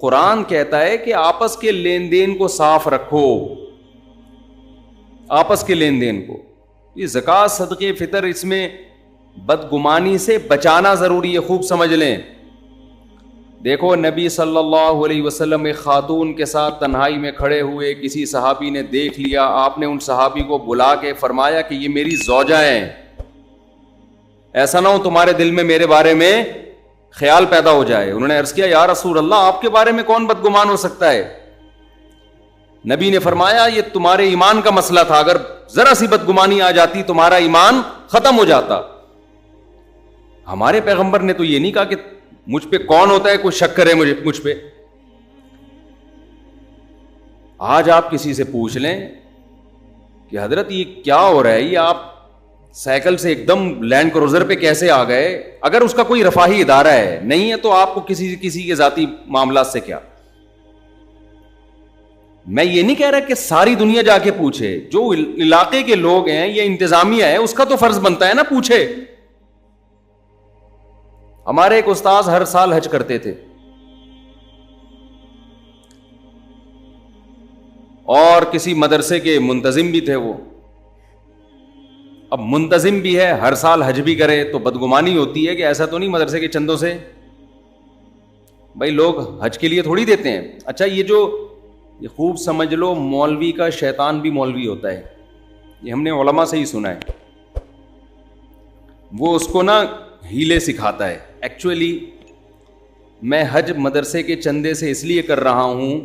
قرآن کہتا ہے کہ آپس کے لین دین کو صاف رکھو، آپس کے لین دین کو. یہ زکوٰۃ، صدقے، فطر، اس میں بدگمانی سے بچانا ضروری ہے. خوب سمجھ لیں. دیکھو نبی صلی اللہ علیہ وسلم ایک خاتون کے ساتھ تنہائی میں کھڑے ہوئے، کسی صحابی نے دیکھ لیا، آپ نے ان صحابی کو بلا کے فرمایا کہ یہ میری زوجہ ہیں، ایسا نہ ہو تمہارے دل میں میرے بارے میں خیال پیدا ہو جائے. انہوں نے عرض کیا یا رسول اللہ آپ کے بارے میں کون بدگمان ہو سکتا ہے؟ نبی نے فرمایا یہ تمہارے ایمان کا مسئلہ تھا، اگر ذرا سی بدگمانی آ جاتی تمہارا ایمان ختم ہو جاتا. ہمارے پیغمبر نے تو یہ نہیں کہا کہ مجھ پہ کون ہوتا ہے کوئی شک کرے مجھ پہ. آج آپ کسی سے پوچھ لیں کہ حضرت یہ کیا ہو رہا ہے، یہ آپ سائیکل سے ایک دم لینڈ کروزر پہ کیسے آ گئے؟ اگر اس کا کوئی رفاہی ادارہ ہے نہیں ہے تو آپ کو کسی کے ذاتی معاملات سے کیا. میں یہ نہیں کہہ رہا کہ ساری دنیا جا کے پوچھے، جو علاقے کے لوگ ہیں یا انتظامیہ ہے اس کا تو فرض بنتا ہے نا پوچھے. ہمارے ایک استاذ ہر سال حج کرتے تھے اور کسی مدرسے کے منتظم بھی تھے وہ. اب منتظم بھی ہے ہر سال حج بھی کرے تو بدگمانی ہوتی ہے کہ ایسا تو نہیں مدرسے کے چندوں سے بھائی لوگ حج کے لیے تھوڑی دیتے ہیں. اچھا یہ خوب سمجھ لو مولوی کا شیطان بھی مولوی ہوتا ہے، یہ ہم نے علماء سے ہی سنا ہے. وہ اس کو نا ہیلے سکھاتا ہے. ایکچولی میں حج مدرسے کے چندے سے اس لیے کر رہا ہوں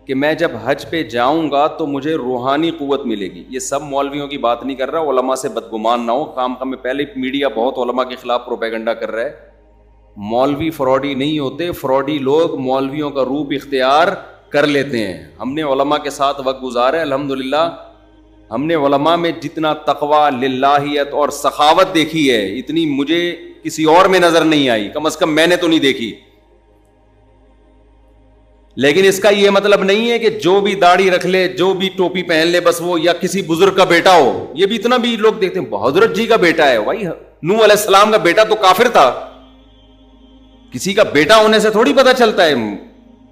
کہ میں جب حج پہ جاؤں گا تو مجھے روحانی قوت ملے گی. یہ سب مولویوں کی بات نہیں کر رہا، علماء سے بدگمان نہ ہو. کام میں پہلے میڈیا بہت علماء کے خلاف پروپیگنڈا کر رہا ہے. مولوی فراڈی نہیں ہوتے، فراڈی لوگ مولویوں کا روپ اختیار کر لیتے ہیں. ہم نے علماء کے ساتھ وقت گزارا ہے الحمدللہ. ہم نے علماء میں جتنا تقویٰ، للہیت اور سخاوت دیکھی ہے اتنی مجھے کسی اور میں نظر نہیں آئی، کم از کم میں نے تو نہیں دیکھی. لیکن اس کا یہ مطلب نہیں ہے کہ جو بھی داڑھی رکھ لے، جو بھی ٹوپی پہن لے بس وہ، یا کسی بزرگ کا بیٹا ہو. یہ بھی اتنا بھی لوگ دیکھتے ہیں حضرت جی کا بیٹا ہے. بھائی نوح علیہ السلام کا بیٹا تو کافر تھا، کسی کا بیٹا ہونے سے تھوڑی پتہ چلتا ہے.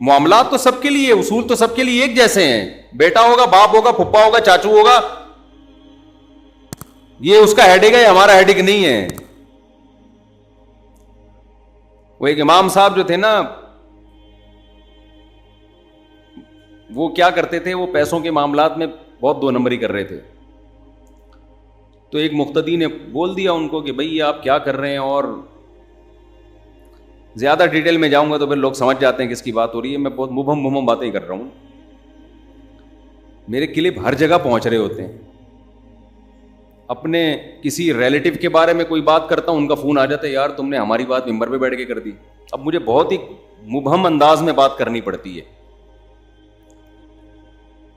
معاملات تو سب کے لیے، اصول تو سب کے لیے ایک جیسے ہیں. بیٹا ہوگا، باپ ہوگا، پھپھا ہوگا، چاچو ہوگا، یہ اس کا ہیڈک ہے، ہمارا ہیڈک نہیں ہے. وہ ایک امام صاحب جو تھے نا وہ کیا کرتے تھے، وہ پیسوں کے معاملات میں بہت دو نمبری کر رہے تھے. تو ایک مقتدی نے بول دیا ان کو کہ بھئی آپ کیا کر رہے ہیں، اور زیادہ ڈیٹیل میں جاؤں گا تو پھر لوگ سمجھ جاتے ہیں کس کی بات ہو رہی ہے. میں بہت مبہم باتیں کر رہا ہوں. میرے کلپ ہر جگہ پہنچ رہے ہوتے ہیں. اپنے کسی ریلیٹو کے بارے میں کوئی بات کرتا ہوں ان کا فون آ جاتا ہے یار تم نے ہماری بات ممبر پہ بیٹھ کے کر دی. اب مجھے بہت ہی مبہم انداز میں بات کرنی پڑتی ہے.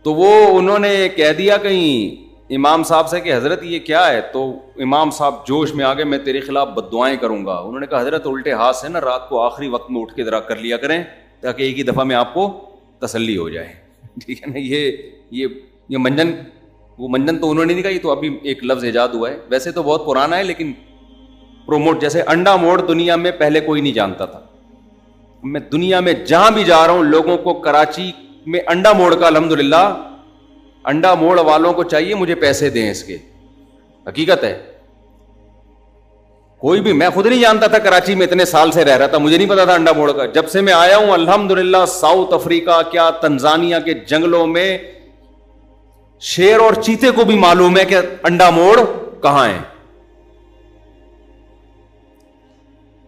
تو وہ انہوں نے کہہ دیا کہیں امام صاحب سے کہ حضرت یہ کیا ہے. تو امام صاحب جوش میں آگے میں تیرے خلاف بددعائیں کروں گا. انہوں نے کہا حضرت الٹے ہاتھ سے نا رات کو آخری وقت میں اٹھ کے ذرا کر لیا کریں تاکہ ایک ہی دفعہ میں آپ کو تسلی ہو جائے. ٹھیک ہے نا. یہ منجن، وہ منجن تو انہوں نے نہیں کہا، یہ تو ابھی ایک لفظ ایجاد ہوا ہے. ویسے تو بہت پرانا ہے لیکن پروموٹ، جیسے انڈا موڑ دنیا میں پہلے کوئی نہیں جانتا تھا. میں دنیا میں جہاں بھی جا رہا ہوں لوگوں کو کراچی میں انڈا موڑ کا الحمدللہ، انڈا موڑ والوں کو چاہیے مجھے پیسے دیں اس کے. حقیقت ہے. کوئی بھی، میں خود نہیں جانتا تھا، کراچی میں اتنے سال سے رہ رہا تھا، مجھے نہیں پتا تھا انڈا موڑ کا. جب سے میں آیا ہوں الحمدللہ ساؤتھ افریقہ کیا تنزانیہ کے جنگلوں میں شیر اور چیتے کو بھی معلوم ہے کہ انڈا موڑ کہاں ہے.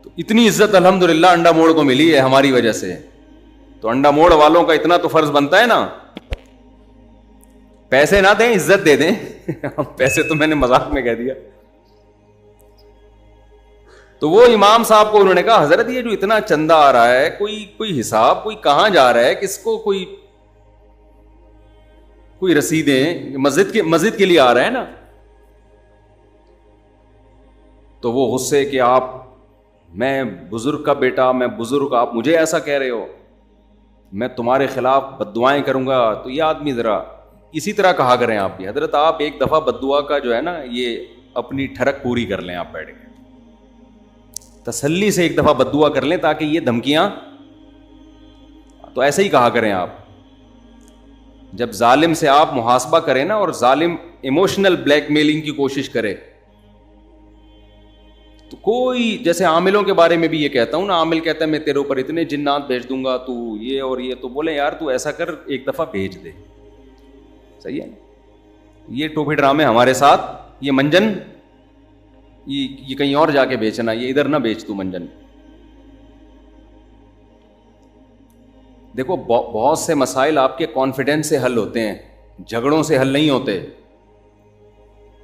تو اتنی عزت الحمدللہ انڈا موڑ کو ملی ہے ہماری وجہ سے. تو انڈا موڑ والوں کا اتنا تو فرض بنتا ہے نا، پیسے نہ دیں عزت دے دیں. پیسے تو میں نے مذاق میں کہہ دیا. تو وہ امام صاحب کو انہوں نے کہا حضرت یہ جو اتنا چندہ آ رہا ہے کوئی حساب، کوئی کہاں جا رہا ہے، کس کو کوئی رسیدیں، مسجد کے لیے آ رہا ہے نا. تو وہ غصے کہ آپ، میں بزرگ کا بیٹا، میں بزرگ، آپ مجھے ایسا کہہ رہے ہو، میں تمہارے خلاف بددعائیں کروں گا. تو یہ آدمی ذرا اسی طرح کہا کریں آپ بھی. حضرت آپ ایک دفعہ بددعا کا جو ہے نا یہ اپنی ٹھڑک پوری کر لیں، آپ بیٹھ کے تسلی سے ایک دفعہ بددعا کر لیں تاکہ یہ دھمکیاں تو ایسے ہی کہا کریں آپ. جب ظالم سے آپ محاسبہ کریں نا, اور ظالم ایموشنل بلیک میلنگ کی کوشش کرے, تو کوئی, جیسے عاملوں کے بارے میں بھی یہ کہتا ہوں نا, عامل کہتا ہے میں تیرے اوپر اتنے جنات بھیج دوں گا, تو یہ اور یہ, تو بولے یار تو ایسا کر ایک دفعہ بھیج دے. صحیح ہے. یہ ٹوپی ڈرامے ہمارے ساتھ, یہ منجن یہ کہیں اور جا کے بیچنا, یہ ادھر نہ بیچ تو منجن. دیکھو بہت سے مسائل آپ کے کانفیڈنس سے حل ہوتے ہیں, جھگڑوں سے حل نہیں ہوتے.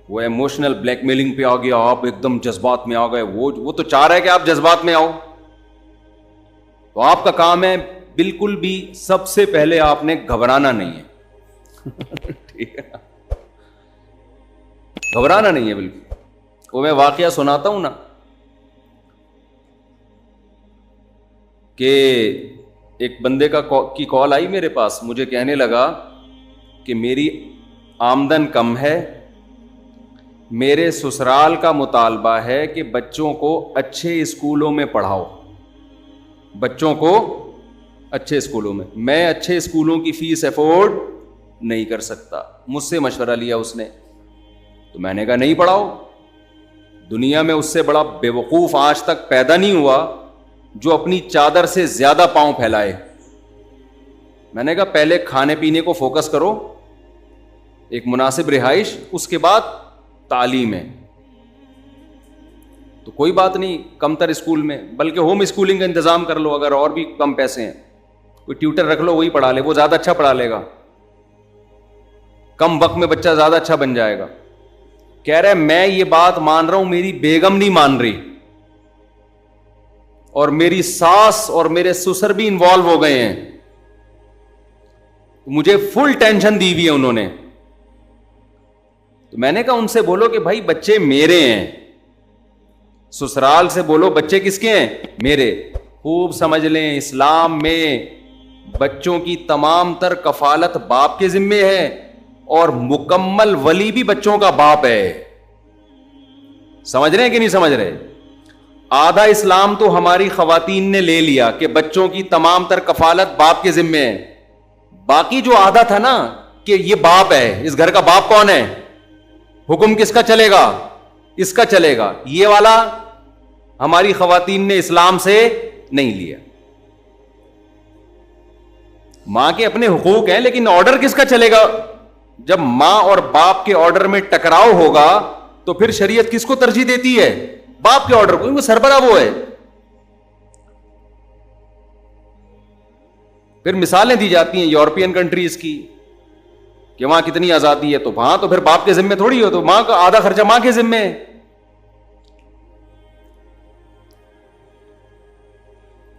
وہ ایموشنل بلیک میلنگ پہ آ گیا, آپ ایک دم جذبات میں آ گئے, وہ تو چاہ رہا ہے کہ آپ جذبات میں آؤ. تو آپ کا کام ہے بالکل بھی سب سے پہلے آپ نے گھبرانا نہیں ہے. ٹھیک ہے, گھبرانا نہیں ہے بالکل. وہ میں واقعہ سناتا ہوں نا, کہ ایک بندے کی کال آئی میرے پاس, مجھے کہنے لگا کہ میری آمدن کم ہے, میرے سسرال کا مطالبہ ہے کہ بچوں کو اچھے اسکولوں میں پڑھاؤ, بچوں کو اچھے اسکولوں میں اچھے اسکولوں کی فیس افورڈ نہیں کر سکتا. مجھ سے مشورہ لیا اس نے, تو میں نے کہا نہیں پڑھاؤ. دنیا میں اس سے بڑا بے وقوف آج تک پیدا نہیں ہوا جو اپنی چادر سے زیادہ پاؤں پھیلائے. میں نے کہا پہلے کھانے پینے کو فوکس کرو, ایک مناسب رہائش, اس کے بعد تعلیم ہے. تو کوئی بات نہیں کم تر اسکول میں, بلکہ ہوم اسکولنگ کا انتظام کر لو, اگر اور بھی کم پیسے ہیں کوئی ٹیوٹر رکھ لو, وہی پڑھا لے, وہ زیادہ اچھا پڑھا لے گا, کم وقت میں بچہ زیادہ اچھا بن جائے گا. کہہ رہے میں یہ بات مان رہا ہوں, میری بیگم نہیں مان رہی, اور میری ساس اور میرے سسر بھی انوالو ہو گئے ہیں, مجھے فل ٹینشن دی ہوئی ہے انہوں نے. تو میں نے کہا ان سے بولو کہ بھائی بچے میرے ہیں, سسرال سے بولو بچے کس کے ہیں, میرے. خوب سمجھ لیں اسلام میں بچوں کی تمام تر کفالت باپ کے ذمے ہے, اور مکمل ولی بھی بچوں کا باپ ہے. سمجھ رہے ہیں کہ نہیں سمجھ رہے؟ آدھا اسلام تو ہماری خواتین نے لے لیا کہ بچوں کی تمام تر کفالت باپ کے ذمے ہے, باقی جو آدھا تھا نا کہ یہ باپ ہے, اس گھر کا باپ کون ہے, حکم کس کا چلے گا, اس کا چلے گا, یہ والا ہماری خواتین نے اسلام سے نہیں لیا. ماں کے اپنے حقوق ہیں, لیکن آرڈر کس کا چلے گا؟ جب ماں اور باپ کے آرڈر میں ٹکراؤ ہوگا تو پھر شریعت کس کو ترجیح دیتی ہے؟ باپ کے آرڈر کو, وہ سربراہ وہ ہے. پھر مثالیں دی جاتی ہیں یورپین کنٹریز کی کہ وہاں کتنی آزادی ہے, تو وہاں تو پھر باپ کے ذمے تھوڑی ہو, تو ماں کا آدھا خرچہ ماں کے ذمے ہے.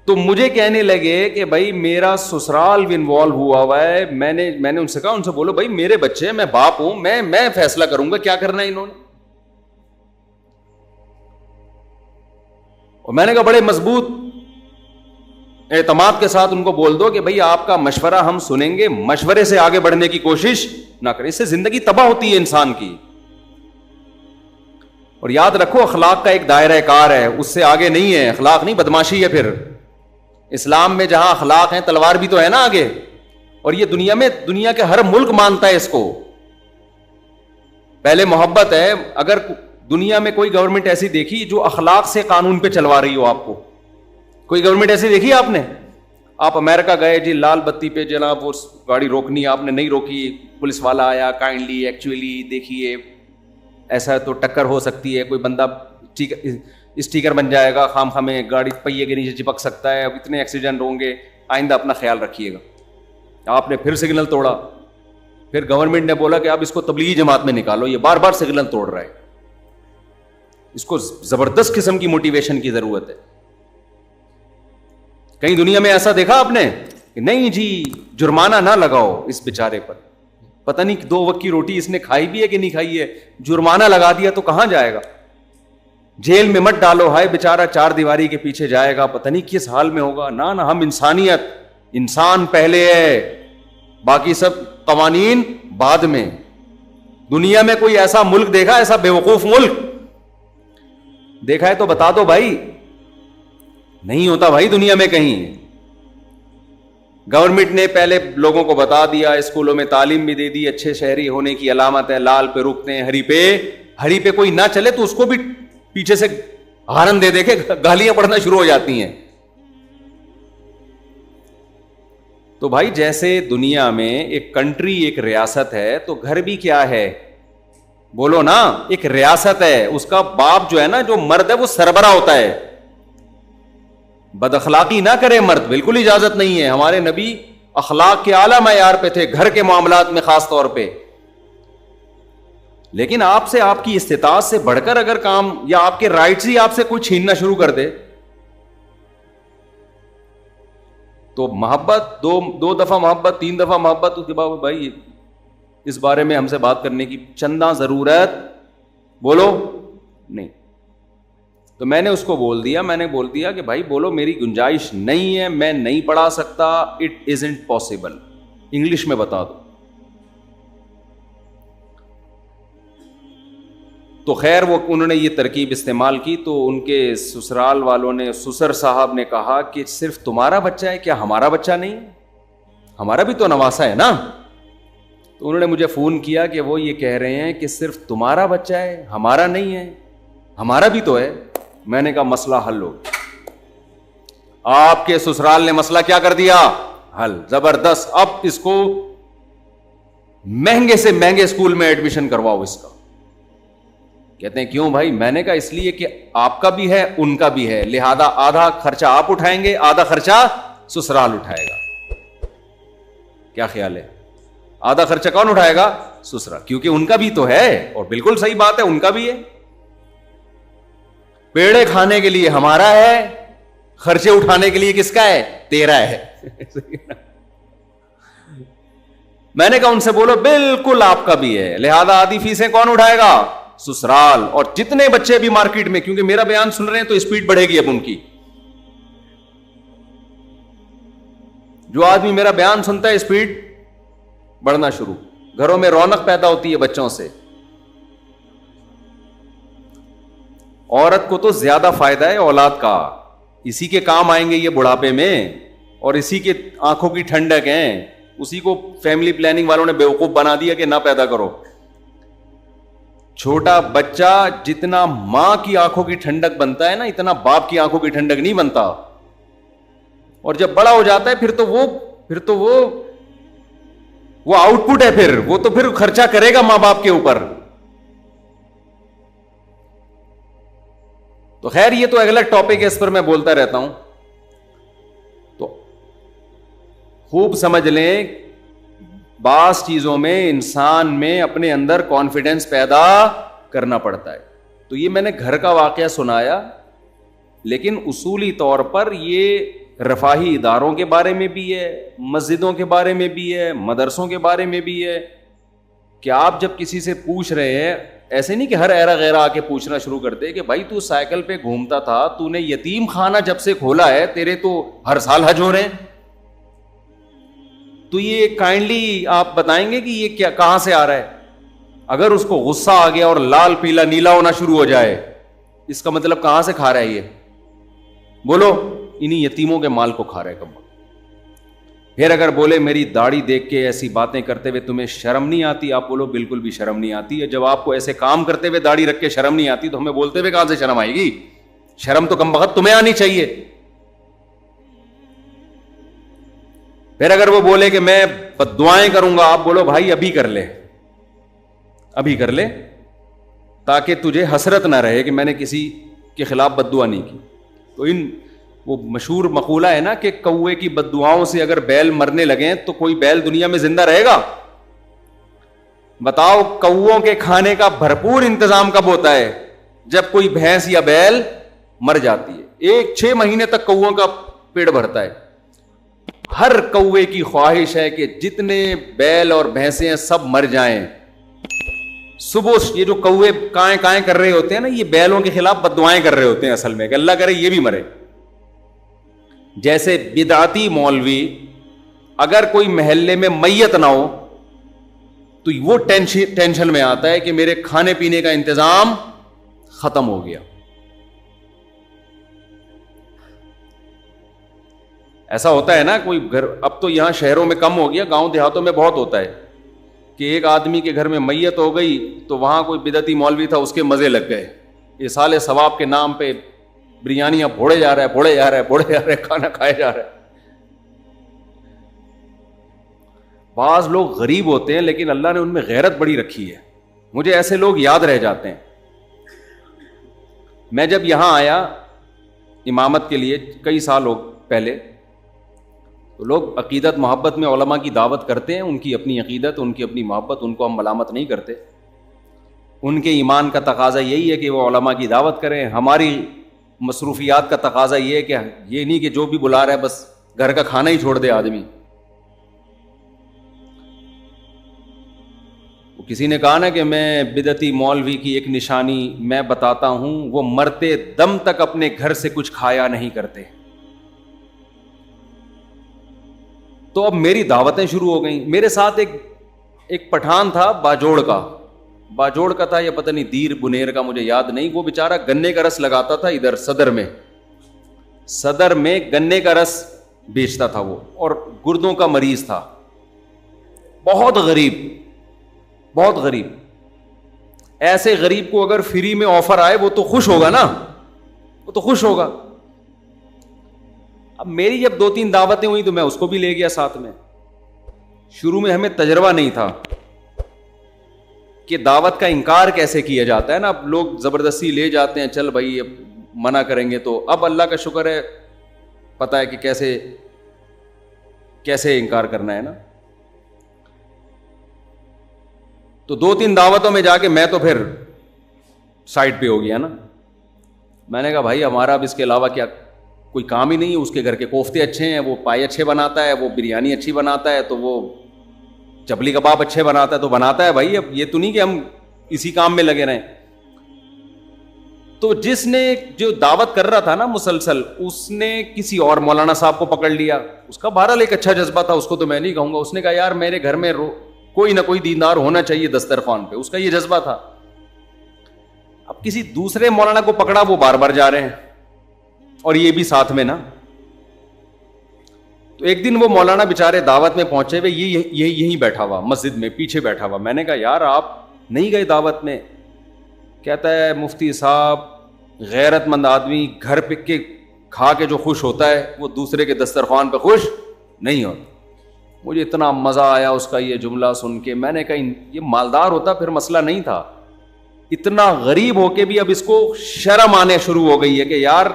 تو مجھے کہنے لگے کہ بھائی میرا سسرال بھی انوالو ہوا ہے. میں نے ان سے کہا, ان سے بولو بھائی میرے بچے, میں باپ ہوں, میں فیصلہ کروں گا کیا کرنا ہے انہوں نے. اور میں نے کہا بڑے مضبوط اعتماد کے ساتھ ان کو بول دو کہ بھائی آپ کا مشورہ ہم سنیں گے, مشورے سے آگے بڑھنے کی کوشش نہ کریں, اس سے زندگی تباہ ہوتی ہے انسان کی. اور یاد رکھو اخلاق کا ایک دائرہ کار ہے, اس سے آگے نہیں ہے. اخلاق نہیں, بدماشی ہے. پھر اسلام میں جہاں اخلاق ہیں تلوار بھی تو ہے نا آگے, اور یہ دنیا کے ہر ملک مانتا ہے اس کو. پہلے محبت ہے. اگر دنیا میں کوئی گورنمنٹ ایسی دیکھی جو اخلاق سے قانون پہ چلوا رہی ہو, آپ کو کوئی گورنمنٹ ایسی دیکھی آپ نے؟ آپ امریکہ گئے جی, لال بتی پہ جناب وہ گاڑی روکنی, آپ نے نہیں روکی, پولیس والا آیا, کائنڈلی ایکچولی دیکھیے ایسا تو ٹکر ہو سکتی ہے, کوئی بندہ اسٹیکر بن جائے گا, خام خامے گاڑی پہیے کے نیچے چپک سکتا ہے, اب اتنے ایکسیڈنٹ ہوں گے, آئندہ اپنا خیال رکھیے گا. آپ نے پھر سگنل توڑا, پھر گورنمنٹ نے بولا کہ آپ اس کو تبلیغی جماعت میں نکالو, یہ بار بار سگنل توڑ رہا ہے. اس کو زبردست قسم کی موٹیویشن کی ضرورت ہے. کہیں دنیا میں ایسا دیکھا آپ نے کہ نہیں جی جرمانہ نہ لگاؤ اس بیچارے پر, پتہ نہیں 2 وقت کی روٹی اس نے کھائی بھی ہے کہ نہیں کھائی ہے, جرمانہ لگا دیا تو کہاں جائے گا؟ جیل میں مت ڈالو, ہائے بیچارہ 4 دیواری کے پیچھے جائے گا, پتہ نہیں کس حال میں ہوگا. نہ ہم انسانیت, انسان پہلے ہے, باقی سب قوانین بعد میں. دنیا میں کوئی ایسا ملک دیکھا, ایسا بے وقوف ملک دیکھا ہے تو بتا دو بھائی. نہیں ہوتا بھائی دنیا میں کہیں. گورنمنٹ نے پہلے لوگوں کو بتا دیا, اسکولوں میں تعلیم بھی دے دی, اچھے شہری ہونے کی علامت ہے لال پہ رکتے ہیں, ہری پہ کوئی نہ چلے تو اس کو بھی پیچھے سے ہارن دے دے کے گالیاں پڑھنا شروع ہو جاتی ہیں. تو بھائی جیسے دنیا میں ایک کنٹری ایک ریاست ہے, تو گھر بھی کیا ہے, بولو نا, ایک ریاست ہے. اس کا باپ جو ہے نا, جو مرد ہے, وہ سربراہ ہوتا ہے. بد اخلاقی نہ کرے مرد, بالکل اجازت نہیں ہے. ہمارے نبی اخلاق کے اعلیٰ معیار پہ تھے, گھر کے معاملات میں خاص طور پہ. لیکن آپ سے, آپ کی استطاعت سے بڑھ کر اگر کام, یا آپ کے رائٹس ہی آپ سے کوئی چھیننا شروع کر دے, تو محبت, دو دفعہ محبت, 3 دفعہ محبت, اس کے بعد بھائی اس بارے میں ہم سے بات کرنے کی چندہ ضرورت بولو نہیں. تو میں نے اس کو بول دیا کہ بھائی بولو میری گنجائش نہیں ہے, میں نہیں پڑھا سکتا, اٹ ازنٹ پاسبل, انگلش میں بتا دو. تو خیر وہ انہوں نے یہ ترکیب استعمال کی, تو ان کے سسرال والوں نے, سسر صاحب نے کہا کہ صرف تمہارا بچہ ہے, کیا ہمارا بچہ نہیں, ہمارا بھی تو نواسا ہے نا. تو انہوں نے مجھے فون کیا کہ وہ یہ کہہ رہے ہیں کہ صرف تمہارا بچہ ہے, ہمارا نہیں ہے, ہمارا بھی تو ہے. میں نے کہا مسئلہ حل ہو گیا. آپ کے سسرال نے مسئلہ کیا کر دیا, حل, زبردست. اب اس کو مہنگے سے مہنگے اسکول میں ایڈمیشن کرواؤ اس کا. کہتے ہیں کیوں بھائی؟ میں نے کہا اس لیے کہ آپ کا بھی ہے, ان کا بھی ہے, لہذا آدھا خرچہ آپ اٹھائیں گے, آدھا خرچہ سسرال اٹھائے گا. کیا خیال ہے؟ آدھا خرچہ کون اٹھائے گا؟ سسرال, کیونکہ ان کا بھی تو ہے. اور بالکل صحیح بات ہے, ان کا بھی ہے. پیڑے کھانے کے لیے ہمارا ہے, خرچے اٹھانے کے لیے کس کا ہے؟ تیرا ہے. میں نے کہا ان سے بولو بالکل آپ کا بھی ہے, لہذا آدھی فیسیں کون اٹھائے گا؟ سسرال. اور جتنے بچے بھی مارکیٹ میں, کیونکہ میرا بیان سن رہے ہیں تو اسپیڈ بڑھے گی اب ان کی. جو آدمی میرا بیان سنتا ہے اسپیڈ بڑھنا شروع, گھروں میں رونق پیدا ہوتی ہے بچوں سے. عورت کو تو زیادہ فائدہ ہے اولاد کا, اسی کے کام آئیں گے یہ بڑھاپے میں, اور اسی کے آنکھوں کی ٹھنڈک ہیں. اسی کو فیملی پلاننگ والوں نے بیوقوف بنا دیا کہ نہ پیدا کرو. چھوٹا بچہ جتنا ماں کی آنکھوں کی ٹھنڈک بنتا ہے نا, اتنا باپ کی آنکھوں کی ٹھنڈک نہیں بنتا. اور جب بڑا ہو جاتا ہے پھر تو وہ آؤٹ پٹ ہے, پھر خرچہ کرے گا ماں باپ کے اوپر. تو خیر یہ تو اگلا ٹاپک ہے, اس پر میں بولتا رہتا ہوں. تو خوب سمجھ لیں, بعض چیزوں میں انسان میں اپنے اندر کانفیڈنس پیدا کرنا پڑتا ہے. تو یہ میں نے گھر کا واقعہ سنایا, لیکن اصولی طور پر یہ رفاہی اداروں کے بارے میں بھی ہے, مسجدوں کے بارے میں بھی ہے, مدرسوں کے بارے میں بھی ہے. کہ آپ جب کسی سے پوچھ رہے ہیں, ایسے نہیں کہ ہر ایرا غیرہ آ کے پوچھنا شروع کر دے کہ بھائی تو سائیکل پہ گھومتا تھا, تو نے یتیم خانہ جب سے کھولا ہے, تیرے تو ہر سال حج ہو رہے ہیں, تو یہ کائنڈلی آپ بتائیں گے کہ یہ کیا, کہاں سے آ رہا ہے؟ اگر اس کو غصہ آ گیا اور لال پیلا نیلا ہونا شروع ہو جائے, اس کا مطلب کہاں سے کھا رہا ہے یہ؟ بولو, انہی یتیموں کے مال کو کھا رہا ہے کم. پھر اگر بولے میری داڑھی دیکھ کے ایسی باتیں کرتے ہوئے تمہیں شرم نہیں آتی, آپ بولو بالکل بھی شرم نہیں آتی ہے. جب آپ کو ایسے کام کرتے ہوئے داڑھی رکھ کے شرم نہیں آتی, تو ہمیں بولتے ہوئے کہاں سے شرم آئے گی؟ شرم تو کم بخت تمہیں آنی چاہیے. پھر اگر وہ بولے کہ میں بد دعائیں کروں گا, آپ بولو بھائی ابھی کر لے, ابھی کر لے, تاکہ تجھے حسرت نہ رہے کہ میں نے کسی کے خلاف بد دعا نہیں کی. تو وہ مشہور مقولہ ہے نا کہ کوے کی بد دعاؤں سے اگر بیل مرنے لگیں تو کوئی بیل دنیا میں زندہ رہے گا؟ بتاؤ, کووں کے کھانے کا بھرپور انتظام کب ہوتا ہے؟ جب کوئی بھینس یا بیل مر جاتی ہے. 6 مہینے تک کووں کا پیٹ بھرتا ہے. ہر کوے کی خواہش ہے کہ جتنے بیل اور بھینسیں ہیں سب مر جائیں. صبح یہ جو کوے کائیں کائیں کر رہے ہوتے ہیں نا, یہ بیلوں کے خلاف بد دعائیں کر رہے ہوتے ہیں اصل میں, کہ اللہ کرے یہ بھی مرے. جیسے بدعتی مولوی اگر کوئی محلے میں میت نہ ہو تو وہ ٹینشن میں آتا ہے کہ میرے کھانے پینے کا انتظام ختم ہو گیا. ایسا ہوتا ہے نا کوئی گھر، اب تو یہاں شہروں میں کم ہو گیا، گاؤں دیہاتوں میں بہت ہوتا ہے کہ ایک آدمی کے گھر میں میت ہو گئی تو وہاں کوئی بدعتی مولوی تھا، اس کے مزے لگ گئے، ایصال ثواب کے نام پہ بریانیاں بھوڑے جا رہا ہے، کھانا کھائے جا رہا ہے۔ بعض لوگ غریب ہوتے ہیں لیکن اللہ نے ان میں غیرت بڑی رکھی ہے، مجھے ایسے لوگ یاد رہ جاتے ہیں۔ میں جب یہاں آیا امامت کے لیے کئی سال ہو پہلے، تو لوگ عقیدت محبت میں علماء کی دعوت کرتے ہیں، ان کی اپنی عقیدت، ان کی اپنی محبت، ان کو ہم ملامت نہیں کرتے، ان کے ایمان کا تقاضا یہی ہے کہ وہ علماء کی دعوت کریں۔ ہماری مصروفیات کا تقاضا یہ ہے کہ یہ نہیں کہ جو بھی بلا رہا ہے بس گھر کا کھانا ہی چھوڑ دے آدمی۔ کسی نے کہا نا کہ میں بدعتی مولوی کی ایک نشانی میں بتاتا ہوں، وہ مرتے دم تک اپنے گھر سے کچھ کھایا نہیں کرتے۔ تو اب میری دعوتیں شروع ہو گئیں۔ میرے ساتھ ایک پٹھان تھا باجوڑ کا تھا یا پتہ نہیں دیر بنیر کا، مجھے یاد نہیں، وہ بیچارہ گنے کا رس لگاتا تھا ادھر صدر میں گنے کا رس بیچتا تھا وہ، اور گردوں کا مریض تھا، بہت غریب۔ ایسے غریب کو اگر فری میں آفر آئے وہ تو خوش ہوگا نا، اب میری جب 2-3 دعوتیں ہوئی تو میں اس کو بھی لے گیا ساتھ میں۔ شروع میں ہمیں تجربہ نہیں تھا کہ دعوت کا انکار کیسے کیا جاتا ہے نا، اب لوگ زبردستی لے جاتے ہیں، چل بھائی اب منع کریں گے تو، اب اللہ کا شکر ہے پتہ ہے کہ کیسے انکار کرنا ہے نا۔ تو 2-3 دعوتوں میں جا کے میں تو پھر سائڈ پہ ہو گیا نا۔ میں نے کہا بھائی ہمارا اب اس کے علاوہ کیا کوئی کام ہی نہیں ہے، اس کے گھر کے کوفتے اچھے ہیں، وہ پائے اچھے بناتا ہے، وہ بریانی اچھی بناتا ہے، تو وہ چپلی کباب اچھے بناتا ہے تو بناتا ہے بھائی، اب یہ تو نہیں کہ ہم اسی کام میں لگے رہیں۔ تو جس نے جو دعوت کر رہا تھا نا مسلسل، اس نے کسی اور مولانا صاحب کو پکڑ لیا، اس کا بہرحال ایک اچھا جذبہ تھا، اس کو تو میں نہیں کہوں گا، اس نے کہا یار میرے گھر میں کوئی نہ کوئی دیندار ہونا چاہیے دسترخوان پہ، اس کا یہ جذبہ تھا۔ اب کسی دوسرے مولانا کو پکڑا، وہ بار بار جا رہے ہیں اور یہ بھی ساتھ میں نا۔ تو ایک دن وہ مولانا بیچارے دعوت میں پہنچے ہوئے، یہیں بیٹھا ہوا مسجد میں پیچھے بیٹھا ہوا۔ میں نے کہا یار آپ نہیں گئے دعوت میں؟ کہتا ہے مفتی صاحب غیرت مند آدمی گھر پہ کے کھا کے جو خوش ہوتا ہے وہ دوسرے کے دسترخوان پہ خوش نہیں ہوتا۔ مجھے اتنا مزہ آیا اس کا یہ جملہ سن کے، میں نے کہا یہ مالدار ہوتا پھر مسئلہ نہیں تھا، اتنا غریب ہو کے بھی اب اس کو شرم آنے شروع ہو گئی ہے کہ یار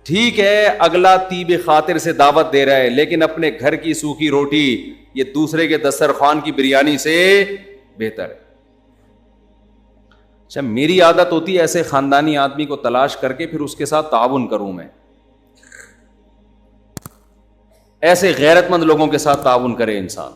ٹھیک ہے اگلا طیب خاطر سے دعوت دے رہا ہے لیکن اپنے گھر کی سوکھی روٹی یہ دوسرے کے دسترخوان کی بریانی سے بہتر ہے۔ اچھا میری عادت ہوتی ہے ایسے خاندانی آدمی کو تلاش کر کے پھر اس کے ساتھ تعاون کروں، میں ایسے غیرت مند لوگوں کے ساتھ تعاون کرے انسان۔